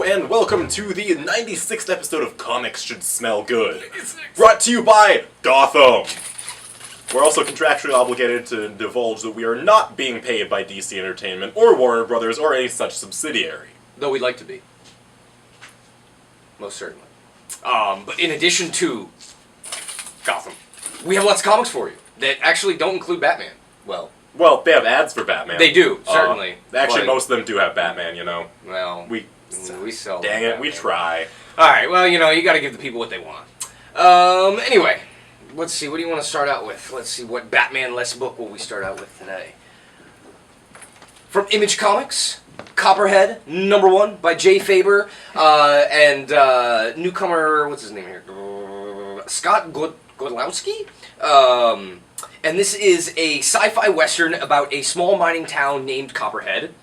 and welcome to the 96th episode of Comics Should Smell Good. Brought to you by Gotham. We're also contractually obligated to divulge that we are not being paid by DC Entertainment or Warner Brothers or any such subsidiary. Though we'd like to be. Most certainly. But in addition to Gotham, we have lots of comics for you that actually don't include Batman. Well, they have ads for Batman. They do, certainly. Actually, most of them do have Batman, you know. Well, we sell Dang it, we try. Alright, well, you know, you gotta give the people what they want. Anyway, let's see, what do you want to start out with? Let's see, what Batman-less book will we start out with today? From Image Comics, Copperhead, #1 by Jay Faber, and newcomer, what's his name here? Scott Godlowski? And this is a sci-fi western about a small mining town named Copperhead.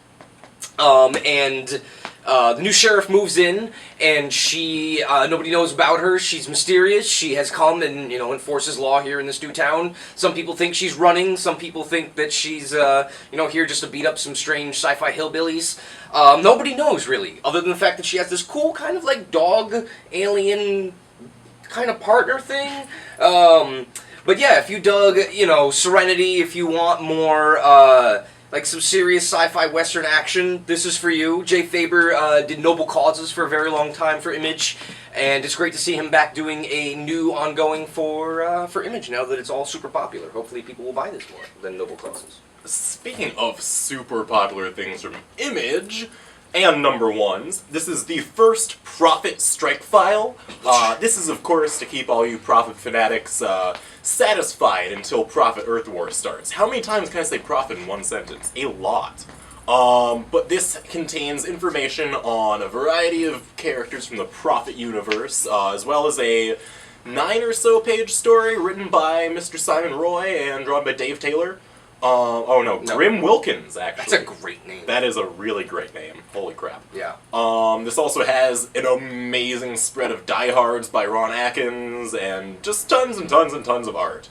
The new sheriff moves in, and she, nobody knows about her. She's mysterious. She has come and, you know, enforces law here in this new town. Some people think she's running. Some people think that she's, here just to beat up some strange sci-fi hillbillies. Nobody knows, really, other than the fact that she has this cool kind of, like, dog, alien kind of partner thing. But yeah, if you dug, you know, Serenity, if you want more, like some serious sci-fi western action, this is for you. Jay Faber did Noble Causes for a very long time for Image, and it's great to see him back doing a new ongoing for Image now that it's all super popular. Hopefully people will buy this more than Noble Causes. Speaking of super popular things from Image, and #1s, this is the first Prophet Strike File. This is, of course, to keep all you Prophet fanatics satisfied until Prophet Earth War starts. How many times can I say Prophet in one sentence? A lot. But this contains information on a variety of characters from the Prophet universe, as well as a 9 or so page story written by Mr. Simon Roy and drawn by Dave Taylor. Grim Wilkins, actually. That's a great name. That is a really great name. Holy crap. Yeah. This also has an amazing spread of diehards by Ron Atkins, and just tons and tons and tons of art.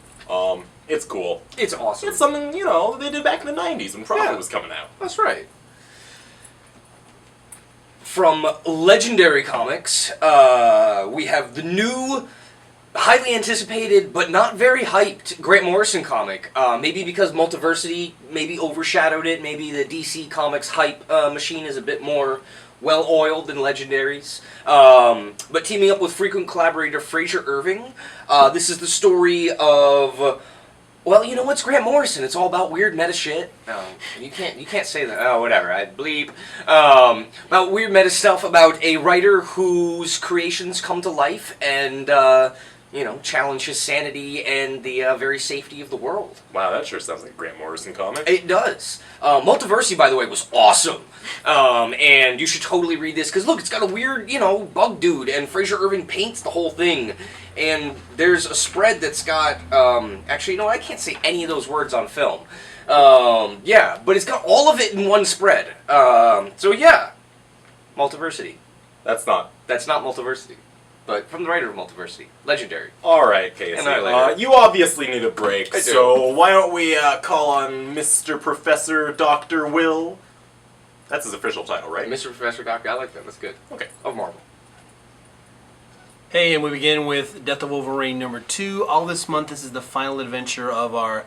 It's cool. It's awesome. It's something, you know, they did back in the 90s when Prophet was coming out. That's right. From Legendary Comics, we have the new, highly anticipated, but not very hyped Grant Morrison comic. Maybe because Multiversity maybe overshadowed it. Maybe the DC Comics hype machine is a bit more well-oiled than Legendary's. But teaming up with frequent collaborator Fraser Irving, this is the story of... Well, you know what's Grant Morrison? It's all about weird meta shit. You can't say that. Oh, whatever. I bleep. About weird meta stuff about a writer whose creations come to life and challenge his sanity and the very safety of the world. Wow, that sure sounds like a Grant Morrison comic. It does. Multiversity, by the way, was awesome. And you should totally read this, because look, it's got a weird, bug dude, and Fraser Irving paints the whole thing. And there's a spread that's got, actually, I can't say any of those words on film. Yeah, but it's got all of it in one spread. So yeah, Multiversity. That's not Multiversity. But from the writer of Multiversity. Legendary. Alright, Casey. You obviously need a break, so why don't we call on Mr. Professor Dr. Will? That's his official title, right? Mr. Professor Doctor, I like that. That's good. Okay. Of Marvel. Hey, and we begin with Death of Wolverine #2. All this month, this is the final adventure of our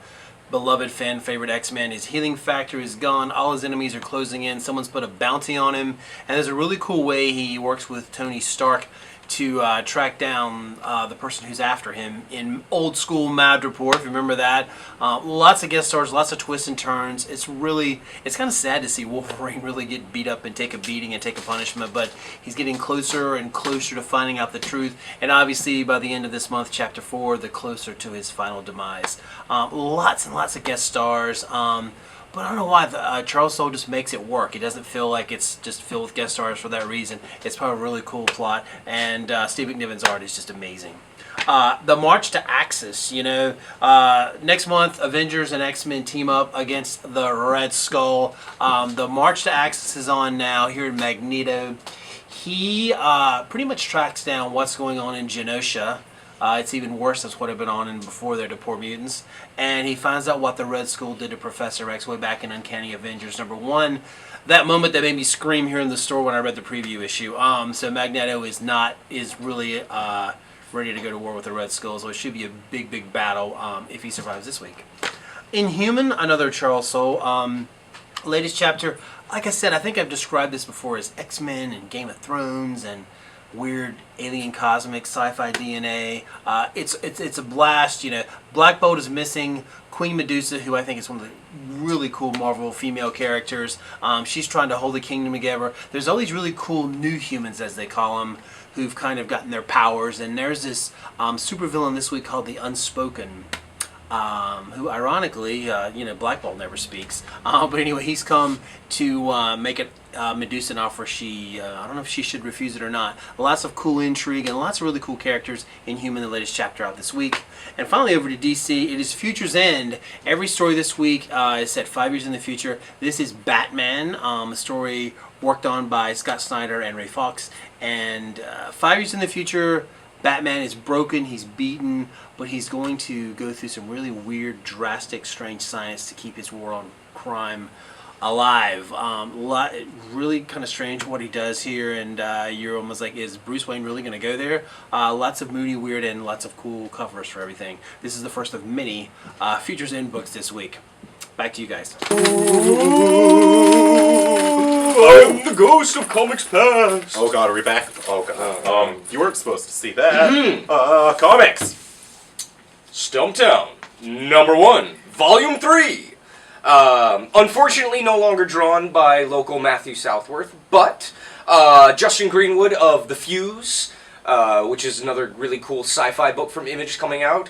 beloved fan favorite X-Man. His healing factor is gone, all his enemies are closing in, someone's put a bounty on him, and there's a really cool way he works with Tony Stark to track down the person who's after him in old school Mad Report, if you remember that. Lots of guest stars, lots of twists and turns. It's kind of sad to see Wolverine really get beat up and take a beating and take a punishment, but he's getting closer and closer to finding out the truth, and obviously by the end of this month, Chapter 4, the closer to his final demise. Lots and lots of guest stars. But I don't know why Charles Soule just makes it work. It doesn't feel like it's just filled with guest stars for that reason. It's probably a really cool plot, and Steve McNiven's art is just amazing. The March to Axis, next month, Avengers and X-Men team up against the Red Skull. The March to Axis is on now here in Magneto. He pretty much tracks down what's going on in Genosha. It's even worse than what had been on in before there to poor mutants. And he finds out what the Red Skull did to Professor X way back in Uncanny Avengers #1. That moment that made me scream here in the store when I read the preview issue. So Magneto is really ready to go to war with the Red Skull, so it should be a big battle if he survives this week. Inhuman, another Charles Soule. Latest chapter, like I said, I think I've described this before as X-Men and Game of Thrones and weird alien cosmic sci-fi DNA. It's a blast. You know, Black Bolt is missing. Queen Medusa, who I think is one of the really cool Marvel female characters, she's trying to hold the kingdom together. There's all these really cool new humans, as they call them, who've kind of gotten their powers. And there's this supervillain this week called the Unspoken, who ironically, Black Bolt never speaks. But anyway, he's come to make it Medusa an offer I don't know if she should refuse it or not. Lots of cool intrigue and lots of really cool characters in Human, the latest chapter out this week. And finally over to DC, it is Future's End. Every story this week is set 5 years in the future. This is Batman, a story worked on by Scott Snyder and Ray Fawkes. And 5 years in the future, Batman is broken, he's beaten, but he's going to go through some really weird, drastic, strange science to keep his war on crime alive. Really kind of strange what he does here, and you're almost like, is Bruce Wayne really going to go there? Lots of moody, weird, and lots of cool covers for everything. This is the first of many Future's End books this week. Back to you guys. I'm the ghost of comics past. Oh god, are we back? Oh god. You weren't supposed to see that. Comics. Stumptown, #1, Volume 3. Unfortunately, no longer drawn by local Matthew Southworth, but Justin Greenwood of The Fuse, which is another really cool sci-fi book from Image coming out,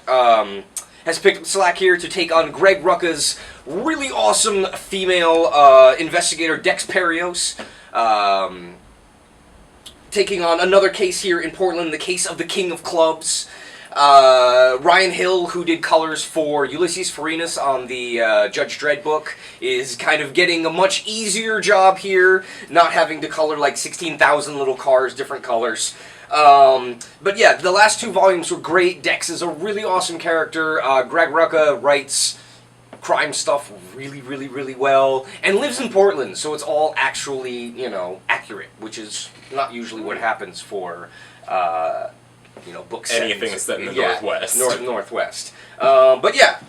has picked up slack here to take on Greg Rucka's really awesome female investigator, Dex Perios, taking on another case here in Portland, the case of the King of Clubs. Ryan Hill, who did colors for Ulysses Farinas on the Judge Dredd book, is kind of getting a much easier job here, not having to color like 16,000 little cars, different colors. But yeah, the last 2 volumes were great. Dex is a really awesome character. Greg Rucka writes crime stuff really well, and lives in Portland, so it's all actually, accurate, which is not usually what happens for, book settings. Anything set in the Northwest. Northwest. But yeah,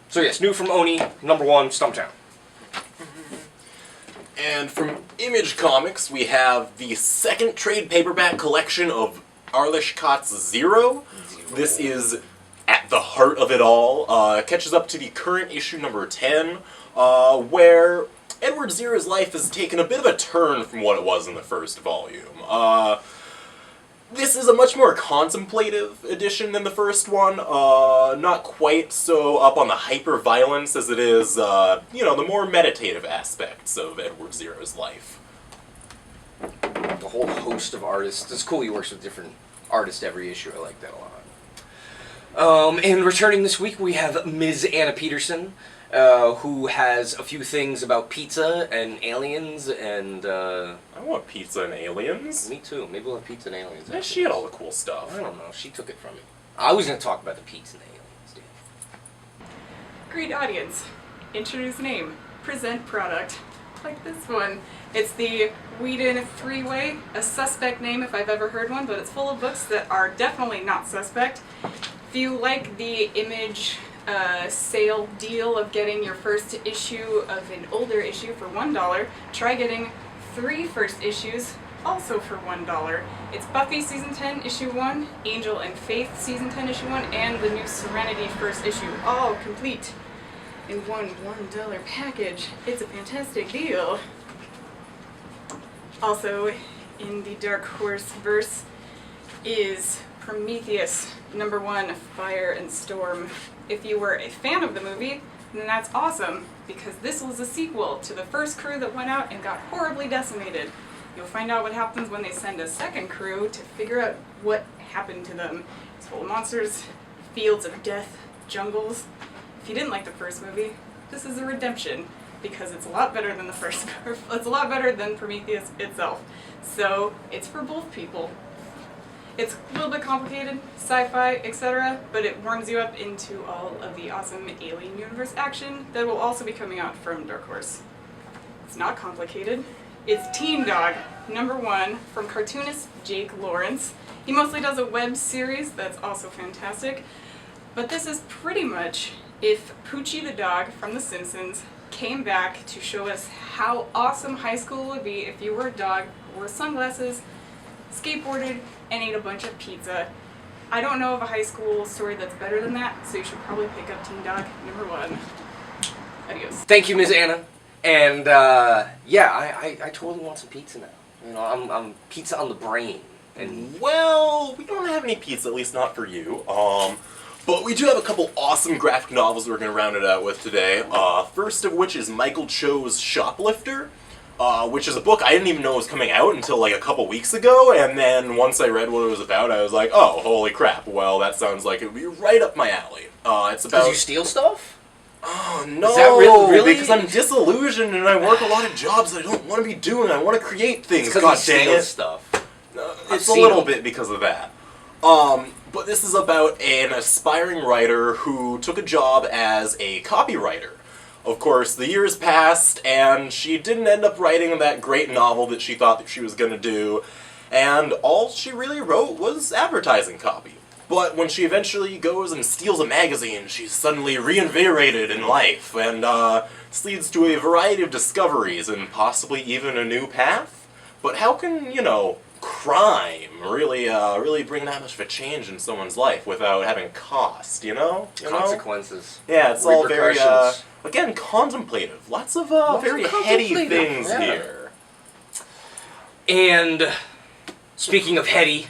so yes, new from Oni, #1, Stumptown. And from Image Comics, we have the second trade paperback collection of Arlish Kott's Zero. This is at the heart of it all. Catches up to the current issue #10, where Edward Zera's life has taken a bit of a turn from what it was in the first volume. This is a much more contemplative edition than the first one. Not quite so up on the hyper-violence as it is, the more meditative aspects of Edward Zera's life. The whole host of artists. It's cool he works with different artists every issue. I like that a lot. And returning this week, we have Ms. Anna Peterson, who has a few things about pizza and aliens and... I want pizza and aliens. Me too. Maybe we'll have pizza and aliens. Yeah, she had all the cool stuff. I don't know. She took it from me. I was going to talk about the pizza and aliens, dude. Greet audience. Introduce name. Present product. Like this one. It's the Whedon 3-Way, a suspect name if I've ever heard one, but it's full of books that are definitely not suspect. If you like the Image sale deal of getting your first issue of an older issue for $1, try getting 3 first issues also for $1. It's Buffy Season 10 Issue 1, Angel and Faith Season 10 Issue 1, and the new Serenity first issue, all complete in one $1 package. It's a fantastic deal. Also in the Dark Horse verse is Prometheus, #1, Fire and Storm. If you were a fan of the movie, then that's awesome, because this was a sequel to the first crew that went out and got horribly decimated. You'll find out what happens when they send a second crew to figure out what happened to them. It's full of monsters, fields of death, jungles. If you didn't like the first movie, this is a redemption, because it's a lot better than the first. It's a lot better than Prometheus itself. So it's for both people. It's a little bit complicated, sci-fi, etc., but it warms you up into all of the awesome Alien Universe action that will also be coming out from Dark Horse. It's not complicated. It's Teen Dog, #1, from cartoonist Jake Lawrence. He mostly does a web series that's also fantastic, but this is pretty much if Poochie the dog from The Simpsons came back to show us how awesome high school would be if you were a dog, wore sunglasses, skateboarded, and ate a bunch of pizza. I don't know of a high school story that's better than that, so you should probably pick up Teen Dog #1. Adios. Thank you, Ms. Anna. And yeah, I totally want some pizza now. You know, I'm pizza on the brain. And Well, we don't have any pizza, at least not for you. But we do have a couple awesome graphic novels we're going to round it out with today. First of which is Michael Cho's Shoplifter, which is a book I didn't even know was coming out until like a couple weeks ago, and then once I read what it was about, I was like, oh, holy crap, well, that sounds like it would be right up my alley. It's about... Did you steal stuff? Oh, no, Is that really? Because I'm disillusioned and I work a lot of jobs I don't want to be doing. I want to create things, Because god you dang steal it. stuff. It's a seen little them. bit because of that. But this is about an aspiring writer who took a job as a copywriter. Of course, the years passed, and she didn't end up writing that great novel that she thought that she was going to do, and all she really wrote was advertising copy. But when she eventually goes and steals a magazine, she's suddenly reinvigorated in life, and this leads to a variety of discoveries and possibly even a new path. But how can, you know, crime really bring that much of a change in someone's life without having a cost, you know? Consequences. Yeah, it's all very, Repercussions. again, contemplative. Lots of very of heady contemplative, things yeah. here. And speaking of heady,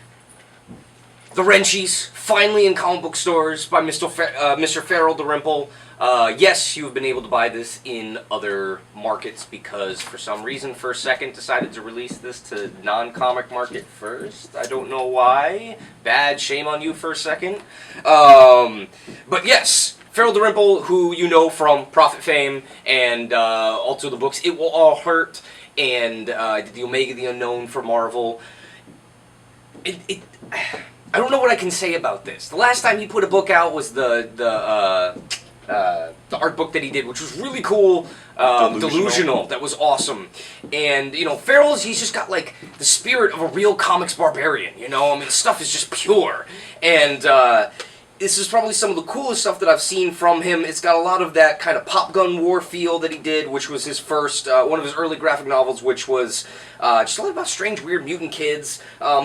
the Wrenchies, finally in comic book stores by Mr. Farrell Dalrymple. Yes, you've been able to buy this in other markets because for some reason First Second decided to release this to non-comic market first. I don't know why. Bad, shame on you, First Second. But yes, Farrell Dalrymple, who you know from Prophet fame and also the books It Will All Hurt and the Omega the Unknown for Marvel. I don't know what I can say about this. The last time he put a book out was the art book that he did, which was really cool. Delusional. That was awesome. And, you know, Farrell's, he's just got, like, the spirit of a real comics barbarian, you know? I mean, stuff is just pure. And, this is probably some of the coolest stuff that I've seen from him. It's got a lot of that kind of Pop Gun War feel that he did, which was his first, one of his early graphic novels, which was just a lot about strange, weird mutant kids.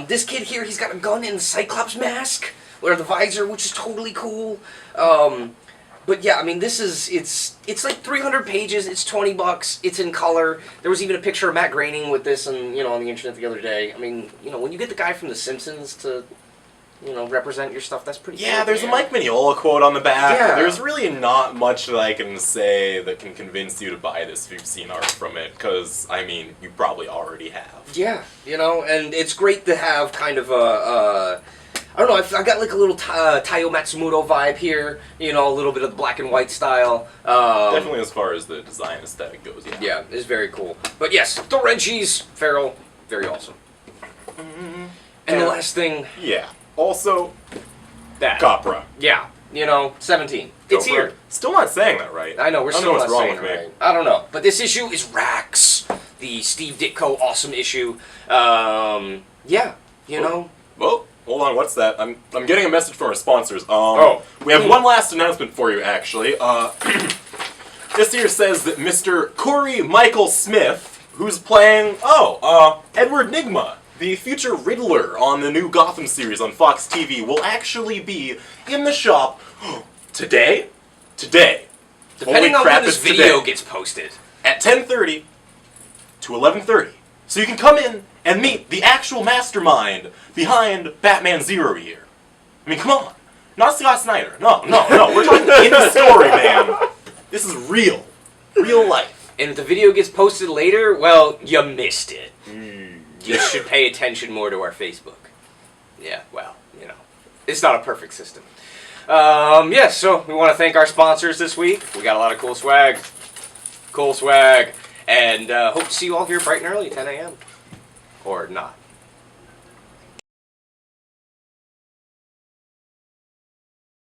This kid here, he's got a gun and a Cyclops mask, or the visor, which is totally cool. But yeah, I mean, this is, it's like 300 pages, it's $20, it's in color. There was even a picture of Matt Groening with this on, you know, on the internet the other day. I mean, you know, when you get the guy from The Simpsons to, you know, represent your stuff, that's pretty Yeah, cool, there's man. a Mike Mignola quote on the back. Yeah. There's really not much that I can say that can convince you to buy this if you've seen art from it, because, I mean, you probably already have. Yeah, you know, and it's great to have kind of a I don't know, I got like a little Taiyo Matsumoto vibe here, you know, a little bit of the black and white style. Definitely as far as the design aesthetic goes, yeah. Yeah, it's very cool. But yes, the Wrenchies, Farrell, very awesome. And the last thing... Yeah. Also, That. Copra. Yeah, you know, 17. It's Copra. here. Still not saying that right. I know, we're I don't still know not what's wrong saying with it me. right. I don't know. But this issue is Rax, the Steve Ditko awesome issue. Yeah, you know... Well, hold on, what's that? I'm getting a message from our sponsors. We have Hmm. one last announcement for you, actually. This here says that Mr. Corey Michael Smith, who's playing, Edward Nygma, the future Riddler on the new Gotham series on Fox TV, will actually be in the shop today. Depending Holy on crap, when this it's video today. gets posted. At 10:30 to 11:30. So you can come in and meet the actual mastermind behind Batman Zero Year. I mean, come on. Not Scott Snyder. No. We're talking in the story, man. This is real. Real life. And if the video gets posted later, well, you missed it. You should pay attention more to our Facebook. Yeah, well, you know, it's not a perfect system. Yes, so we want to thank our sponsors this week. We got a lot of cool swag. And hope to see you all here bright and early, 10 a.m. Or not.